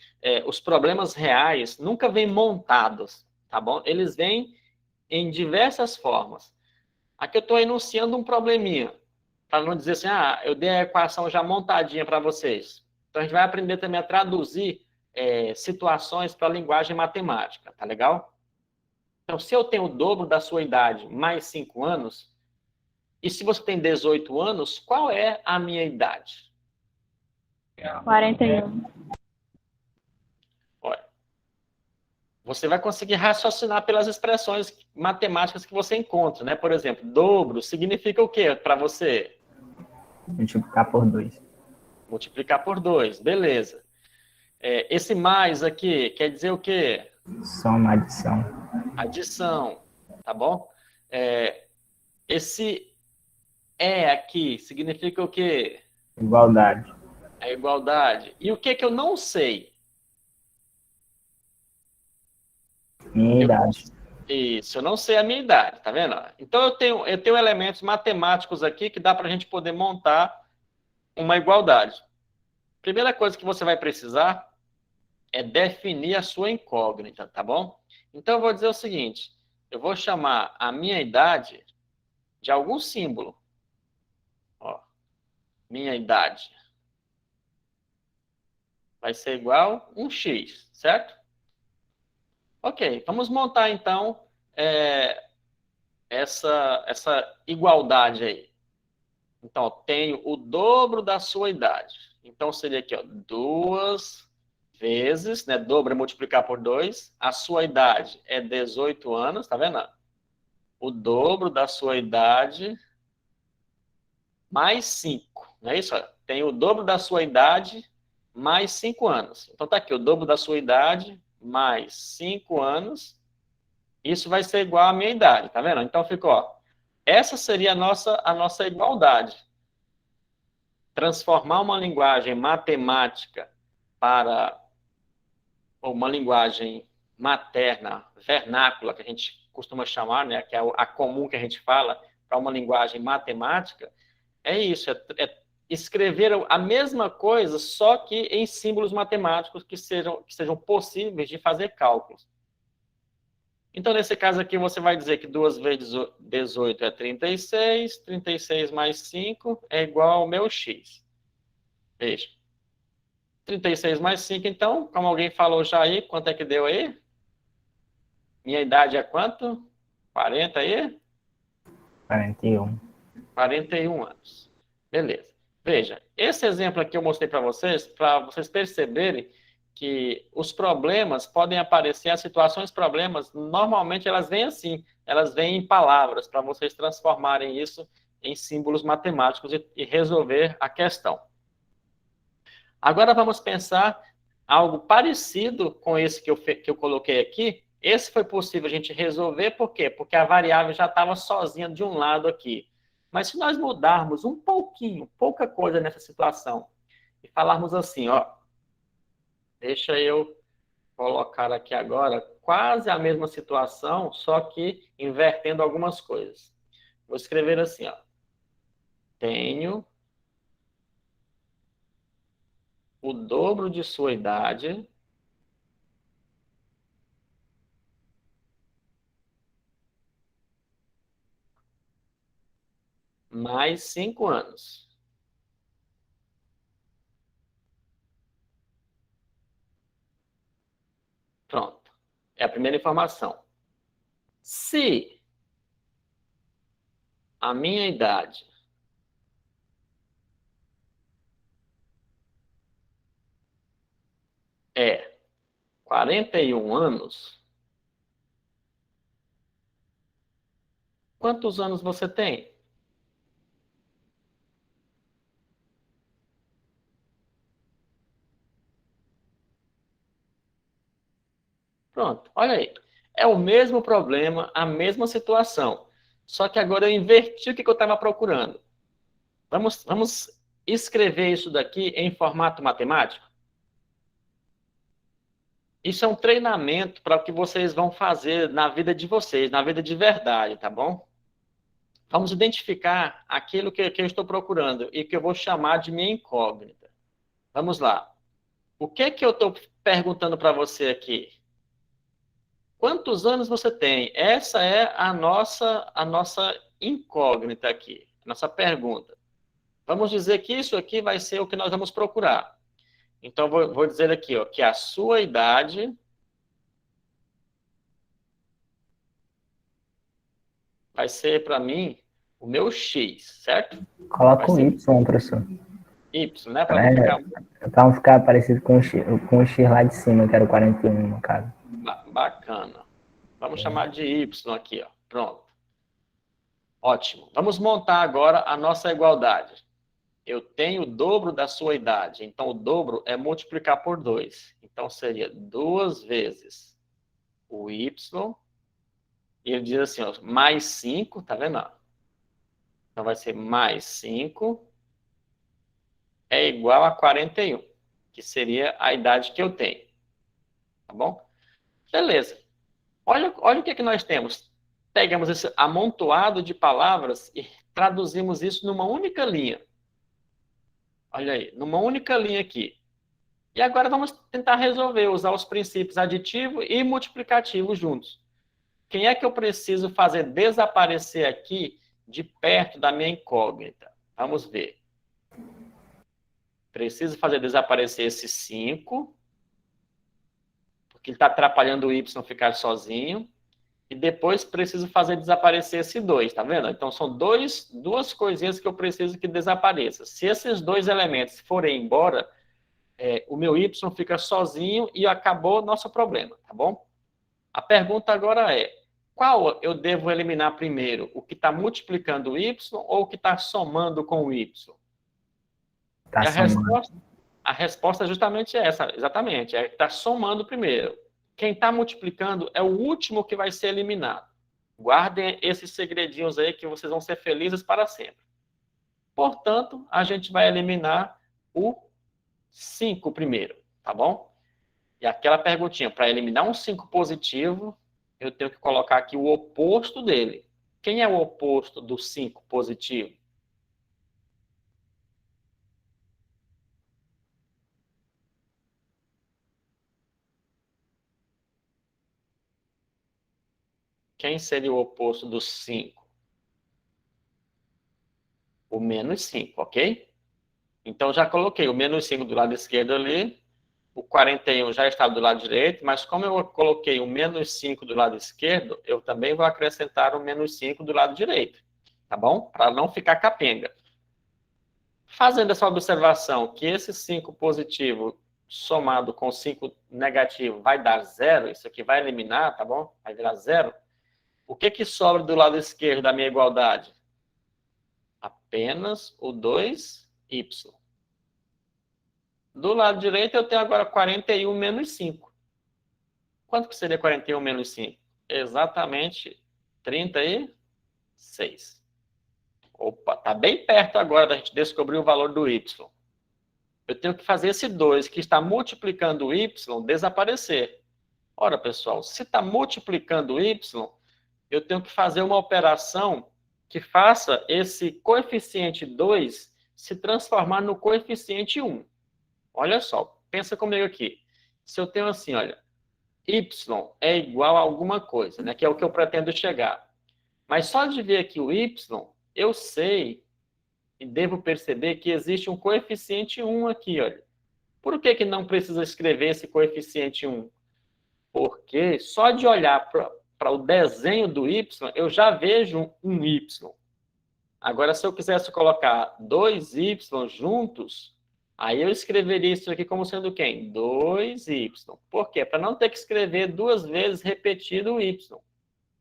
os problemas reais nunca vêm montados, tá bom? Eles vêm em diversas formas. Aqui eu estou enunciando um probleminha, para não dizer assim, eu dei a equação já montadinha para vocês. Então, a gente vai aprender também a traduzir situações para a linguagem matemática, tá legal? Então, se eu tenho o dobro da sua idade mais 5 anos, e se você tem 18 anos, qual é a minha idade? 41. Olha, você vai conseguir raciocinar pelas expressões matemáticas que você encontra, né? Por exemplo, dobro significa o quê para você? Multiplicar por 2. Multiplicar por 2, beleza. Esse mais aqui quer dizer o quê? Soma, adição. Adição, tá bom? Esse aqui significa o quê? Igualdade. A igualdade. E o que eu não sei? Minha idade. Isso, eu não sei a minha idade, tá vendo? Então, eu tenho elementos matemáticos aqui que dá para a gente poder montar uma igualdade. Primeira coisa que você vai precisar é definir a sua incógnita, tá bom? Então, eu vou dizer o seguinte, eu vou chamar a minha idade de algum símbolo. Ó, minha idade vai ser igual um X, certo? Ok, vamos montar, então, essa igualdade aí. Então, ó, tenho o dobro da sua idade. Então, seria aqui, ó, 2 vezes, né? Dobro é multiplicar por 2. A sua idade é 18 anos, tá vendo? O dobro da sua idade mais 5. Não é isso? Ó? Tem o dobro da sua idade mais 5 anos. Então, tá aqui, o dobro da sua idade mais 5 anos. Isso vai ser igual à minha idade, tá vendo? Então, ficou, ó. Essa seria a nossa igualdade. Transformar uma linguagem matemática para uma linguagem materna, vernácula, que a gente costuma chamar, né, que é a comum que a gente fala, para uma linguagem matemática, é isso, é escrever a mesma coisa, só que em símbolos matemáticos que sejam possíveis de fazer cálculos. Então, nesse caso aqui, você vai dizer que 2 vezes 18 é 36, 36 mais 5 é igual ao meu x. Veja. 36 mais 5, então, como alguém falou já aí, quanto é que deu aí? Minha idade é quanto? 40 aí? 41. 41 anos. Beleza. Veja, esse exemplo aqui eu mostrei para vocês perceberem que os problemas podem aparecer, as situações problemas, normalmente elas vêm assim, elas vêm em palavras, para vocês transformarem isso em símbolos matemáticos e resolver a questão. Agora vamos pensar algo parecido com esse que eu coloquei aqui. Esse foi possível a gente resolver, por quê? Porque a variável já estava sozinha de um lado aqui. Mas se nós mudarmos um pouquinho, pouca coisa nessa situação, e falarmos assim, ó, deixa eu colocar aqui agora quase a mesma situação, só que invertendo algumas coisas. Vou escrever assim, ó, tenho o dobro de sua idade mais 5 anos. Pronto. É a primeira informação. Se a minha idade é 41 anos, quantos anos você tem? Pronto, olha aí. É o mesmo problema, a mesma situação. Só que agora eu inverti o que eu estava procurando. Vamos escrever isso daqui em formato matemático? Isso é um treinamento para o que vocês vão fazer na vida de vocês, na vida de verdade, tá bom? Vamos identificar aquilo que eu estou procurando e que eu vou chamar de minha incógnita. Vamos lá. O que que eu estou perguntando para você aqui? Quantos anos você tem? Essa é a nossa incógnita aqui, a nossa pergunta. Vamos dizer que isso aqui vai ser o que nós vamos procurar. Então, vou dizer aqui, ó, que a sua idade vai ser, para mim, o meu X, certo? Vai Coloca o ser Y, professor. Y, né? Para não ficar Pra não ficar parecido com o X lá de cima, que era o 41, no caso. bacana. Vamos chamar de Y aqui, ó. Pronto. Ótimo. Vamos montar agora a nossa igualdade. Eu tenho o dobro da sua idade, então o dobro é multiplicar por 2. Então seria 2 vezes o Y, e ele diz assim, ó, mais 5, tá vendo? Então vai ser mais 5 é igual a 41, que seria a idade que eu tenho. Tá bom? Beleza. Olha o que nós temos. Pegamos esse amontoado de palavras e traduzimos isso numa única linha. Olha aí, numa única linha aqui. E agora vamos tentar resolver, usar os princípios aditivo e multiplicativo juntos. Quem é que eu preciso fazer desaparecer aqui de perto da minha incógnita? Vamos ver. Preciso fazer desaparecer esse 5, porque ele está atrapalhando o y ficar sozinho. E depois preciso fazer desaparecer esse 2, tá vendo? Então são duas coisinhas que eu preciso que desapareça. Se esses dois elementos forem embora, o meu y fica sozinho e acabou o nosso problema, tá bom? A pergunta agora é, qual eu devo eliminar primeiro? O que está multiplicando o y ou o que está somando com o y? Tá E somando. a resposta é justamente essa, exatamente, é que está somando primeiro. Quem está multiplicando é o último que vai ser eliminado. Guardem esses segredinhos aí que vocês vão ser felizes para sempre. Portanto, a gente vai eliminar o 5 primeiro, tá bom? E aquela perguntinha, para eliminar um 5 positivo, eu tenho que colocar aqui o oposto dele. Quem é o oposto do 5 positivo? Quem seria o oposto do 5? O menos 5, ok? Então, já coloquei o menos 5 do lado esquerdo ali, o 41 já estava do lado direito, mas como eu coloquei o menos 5 do lado esquerdo, eu também vou acrescentar o menos 5 do lado direito, tá bom? Para não ficar capenga. Fazendo essa observação que esse 5 positivo somado com 5 negativo vai dar 0, isso aqui vai eliminar, tá bom? Vai virar 0. O que sobra do lado esquerdo da minha igualdade? Apenas o 2y. Do lado direito eu tenho agora 41 menos 5. Quanto que seria 41 menos 5? Exatamente 36. Opa, está bem perto agora da gente descobrir o valor do y. Eu tenho que fazer esse 2 que está multiplicando o y desaparecer. Ora, pessoal, se está multiplicando o y, eu tenho que fazer uma operação que faça esse coeficiente 2 se transformar no coeficiente 1. Olha só, pensa comigo aqui. Se eu tenho assim, olha, y é igual a alguma coisa, né, que é o que eu pretendo chegar. Mas só de ver aqui o y, eu sei e devo perceber que existe um coeficiente 1 aqui, olha. Por que não precisa escrever esse coeficiente 1? Porque só de olhar para o desenho do y, eu já vejo um y. Agora, se eu quisesse colocar 2y juntos, aí eu escreveria isso aqui como sendo quem? 2y. Por quê? Para não ter que escrever duas vezes repetido o y.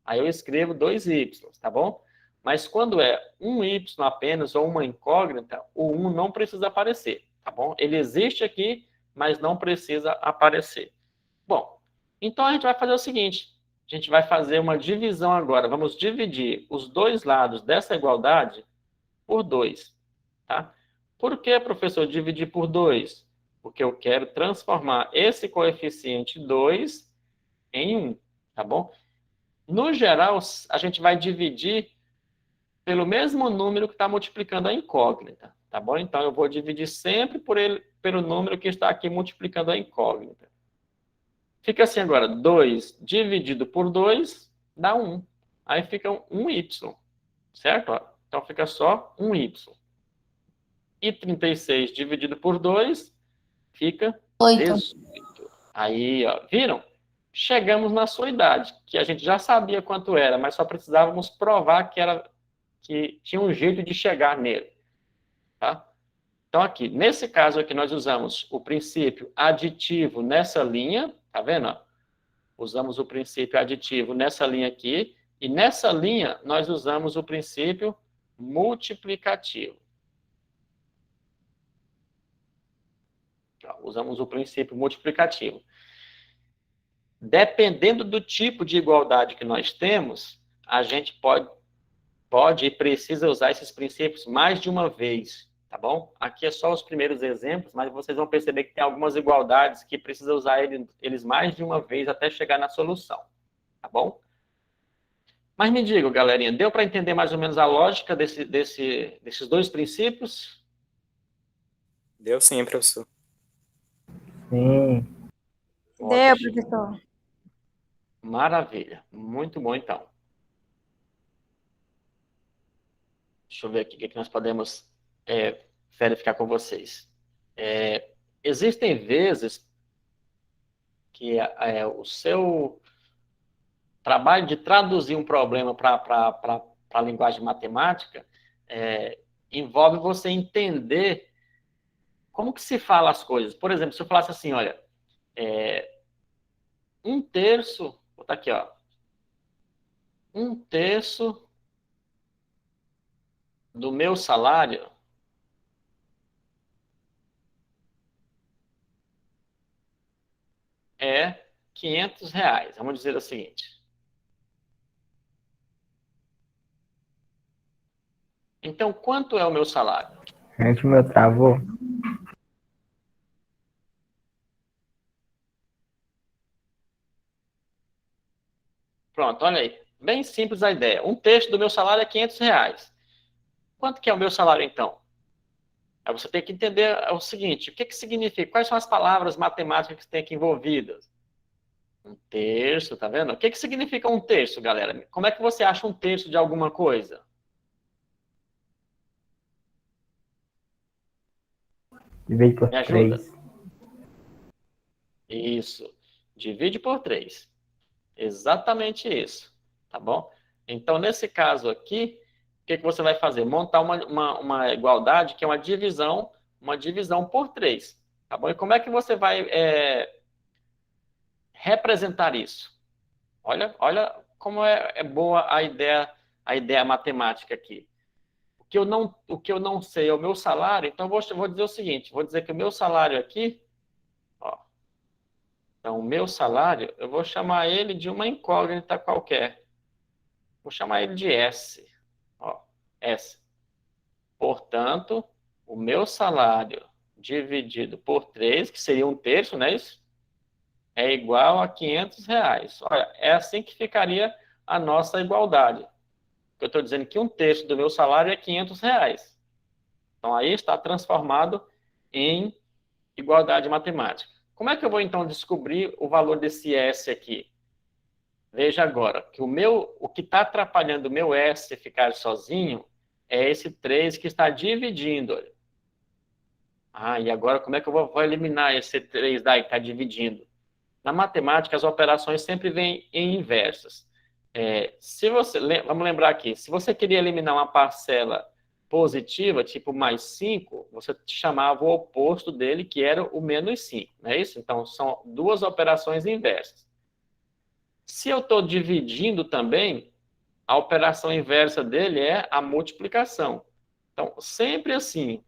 Aí eu escrevo 2y, tá bom? Mas quando é um y apenas ou uma incógnita, o 1 não precisa aparecer, tá bom? Ele existe aqui, mas não precisa aparecer. Bom, então a gente vai fazer o seguinte, a gente vai fazer uma divisão agora, vamos dividir os dois lados dessa igualdade por 2, tá? Por que, professor, dividir por 2? Porque eu quero transformar esse coeficiente 2 em 1, tá bom? No geral, a gente vai dividir pelo mesmo número que está multiplicando a incógnita, tá bom? Então, eu vou dividir sempre pelo número que está aqui multiplicando a incógnita. Fica assim agora, 2 dividido por 2 dá 1. Aí fica um y, certo? Então, fica só um y. E 36 dividido por 2 fica 18. Aí, ó, viram? Chegamos na sua idade, que a gente já sabia quanto era, mas só precisávamos provar que tinha um jeito de chegar nele, tá? Então, aqui, nesse caso aqui, nós usamos o princípio aditivo nessa linha, tá vendo? Usamos o princípio aditivo nessa linha aqui, e nessa linha nós usamos o princípio multiplicativo. Usamos o princípio multiplicativo. Dependendo do tipo de igualdade que nós temos, a gente pode e precisa usar esses princípios mais de uma vez, tá bom? Aqui é só os primeiros exemplos, mas vocês vão perceber que tem algumas igualdades que precisa usar eles mais de uma vez até chegar na solução, tá bom? Mas me diga, galerinha, deu para entender mais ou menos a lógica desses dois princípios? Deu sim, professor. Sim. Deu, professor. Maravilha, muito bom então. Deixa eu ver aqui o que nós podemos verificar com vocês. Existem vezes que o seu trabalho de traduzir um problema para a linguagem matemática envolve você entender como que se fala as coisas. Por exemplo, se eu falasse assim, olha, 1/3, vou botar aqui, ó, 1/3 do meu salário é R$500. Vamos dizer o seguinte. Então, quanto é o meu salário? Gente, o meu travou. Pronto, olha aí. Bem simples a ideia. 1/3 do meu salário é R$500. Quanto que é o meu salário, então? Aí você tem que entender o seguinte, o que significa? Quais são as palavras matemáticas que tem aqui envolvidas? Um terço, tá vendo? O que que significa um terço, galera? Como é que você acha um terço de alguma coisa? Divide por Me ajuda? 3. Isso. Divide por 3. Exatamente isso. Tá bom? Então, nesse caso aqui, o que que você vai fazer? Montar uma igualdade que é uma divisão por 3. Tá bom? E como é que você vai representar isso? Olha como é boa a ideia matemática aqui. O que eu não sei é o meu salário, então vou dizer o seguinte, vou dizer que o meu salário aqui, ó, então o meu salário, eu vou chamar ele de uma incógnita qualquer. Vou chamar ele de S. Ó, S. Portanto, o meu salário dividido por 3, que seria um terço, não é isso? É igual a R$ 500. Olha, é assim que ficaria a nossa igualdade. Eu estou dizendo que um terço do meu salário é R$ 500. Então, aí está transformado em igualdade matemática. Como é que eu vou, então, descobrir o valor desse S aqui? Veja agora, que o que está atrapalhando o meu S ficar sozinho é esse 3 que está dividindo. Olha. E agora como é que eu vou eliminar esse 3 daí que está dividindo? Na matemática, as operações sempre vêm em inversas. Vamos lembrar aqui, se você queria eliminar uma parcela positiva, tipo mais 5, você chamava o oposto dele, que era o menos 5, não é isso? Então, são duas operações inversas. Se eu estou dividindo também, a operação inversa dele é a multiplicação. Então, sempre assim,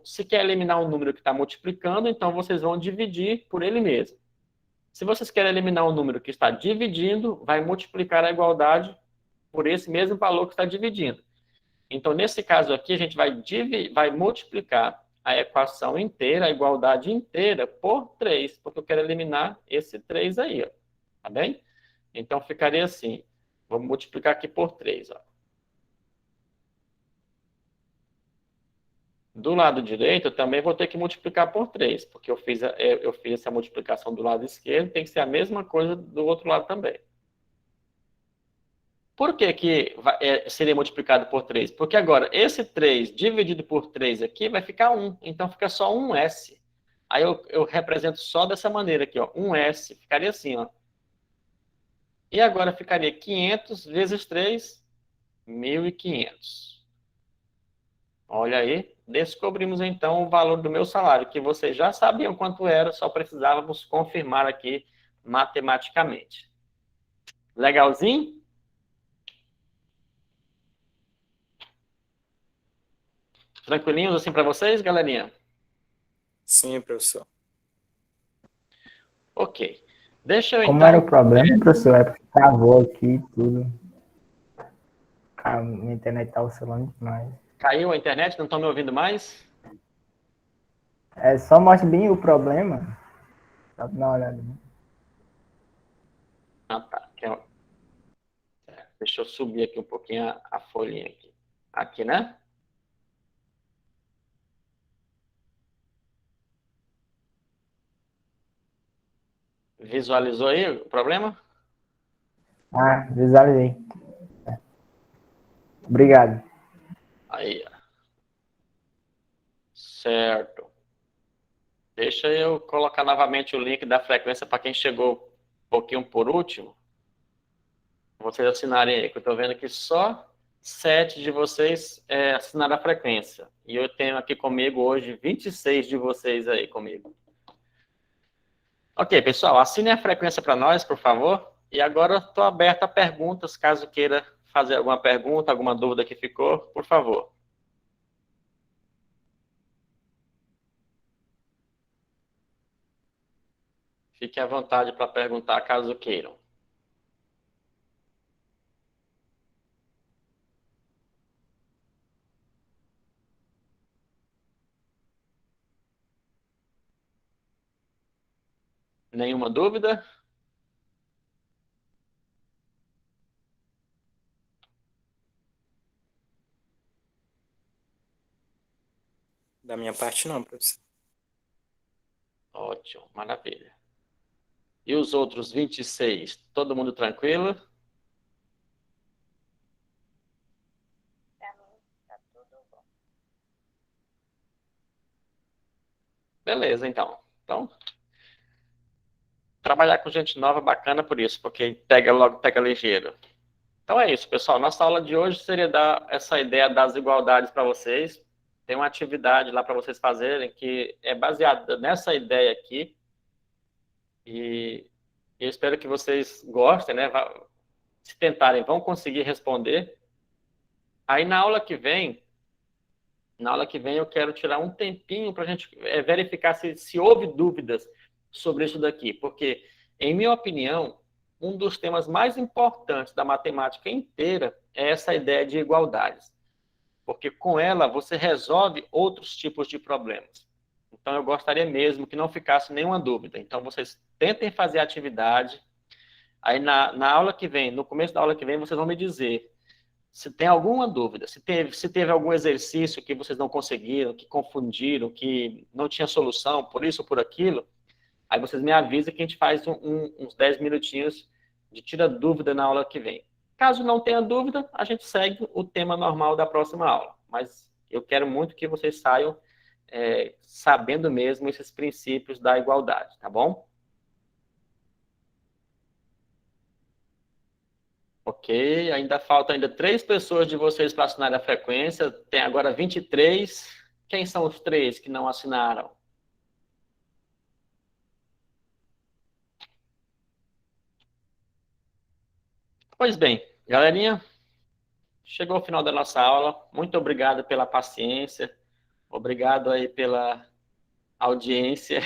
se quer eliminar um número que está multiplicando, então vocês vão dividir por ele mesmo. Se vocês querem eliminar um número que está dividindo, vai multiplicar a igualdade por esse mesmo valor que está dividindo. Então, nesse caso aqui, a gente vai multiplicar a equação inteira, a igualdade inteira, por 3, porque eu quero eliminar esse 3 aí, ó. Tá bem? Então, ficaria assim. Vamos multiplicar aqui por 3, ó. Do lado direito, eu também vou ter que multiplicar por 3, porque eu fiz essa multiplicação do lado esquerdo, tem que ser a mesma coisa do outro lado também. Por que seria multiplicado por 3? Porque agora, esse 3 dividido por 3 aqui vai ficar 1. Então, fica só um S. Aí eu represento só dessa maneira aqui, ó. Um S. Ficaria assim, ó. E agora ficaria 500 vezes 3, 1.500. Olha aí. Descobrimos, então, o valor do meu salário, que vocês já sabiam quanto era, só precisávamos confirmar aqui matematicamente. Legalzinho? Tranquilinhos assim para vocês, galerinha? Sim, professor. Ok. Deixa eu Como era o então. problema, professor? É porque travou aqui tudo. A minha internet tá oscilando demais. Caiu a internet? Não estão me ouvindo mais? É, só mostra bem o problema. Só pra dar uma olhada. Tá. Deixa eu subir aqui um pouquinho a folhinha aqui. Aqui, né? Visualizou aí o problema? Visualizei. Obrigado. Aí, ó. Certo. Deixa eu colocar novamente o link da frequência para quem chegou um pouquinho por último. Vocês assinarem aí, que eu estou vendo que só 7 de vocês assinaram a frequência. E eu tenho aqui comigo hoje 26 de vocês aí comigo. Ok, pessoal, assine a frequência para nós, por favor. E agora estou aberto a perguntas, caso queira fazer alguma pergunta, alguma dúvida que ficou, por favor. Fique à vontade para perguntar, caso queiram. Nenhuma dúvida? Da minha parte, não, professor. Ótimo, maravilha. E os outros 26? Todo mundo tranquilo? Beleza, então. Então, trabalhar com gente nova é bacana por isso, porque pega logo, pega ligeiro. Então é isso, pessoal. Nossa aula de hoje seria dar essa ideia das igualdades para vocês. Tem uma atividade lá para vocês fazerem que é baseada nessa ideia aqui. E eu espero que vocês gostem, né? Se tentarem, vão conseguir responder. Aí na aula que vem eu quero tirar um tempinho para a gente verificar se houve dúvidas sobre isso daqui. Porque, em minha opinião, um dos temas mais importantes da matemática inteira é essa ideia de igualdades. Porque com ela você resolve outros tipos de problemas. Então eu gostaria mesmo que não ficasse nenhuma dúvida. Então vocês tentem fazer a atividade. Aí na aula que vem, no começo da aula que vem, vocês vão me dizer se tem alguma dúvida, se teve algum exercício que vocês não conseguiram, que confundiram, que não tinha solução, por isso ou por aquilo. Aí vocês me avisam que a gente faz uns 10 minutinhos de tira dúvida na aula que vem. Caso não tenha dúvida, a gente segue o tema normal da próxima aula. Mas eu quero muito que vocês saiam sabendo mesmo esses princípios da igualdade, tá bom? Ok, ainda faltam ainda 3 pessoas de vocês para assinar a frequência. Tem agora 23. Quem são os 3 que não assinaram? Pois bem, galerinha, chegou o final da nossa aula. Muito obrigado pela paciência. Obrigado aí pela audiência.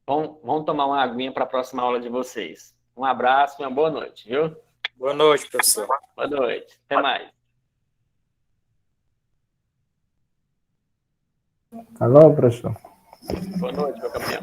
Vamos tomar uma aguinha para a próxima aula de vocês. Um abraço e uma boa noite, viu? Boa noite, professor. Boa noite. Até mais. Alô, professor. Boa noite, meu campeão.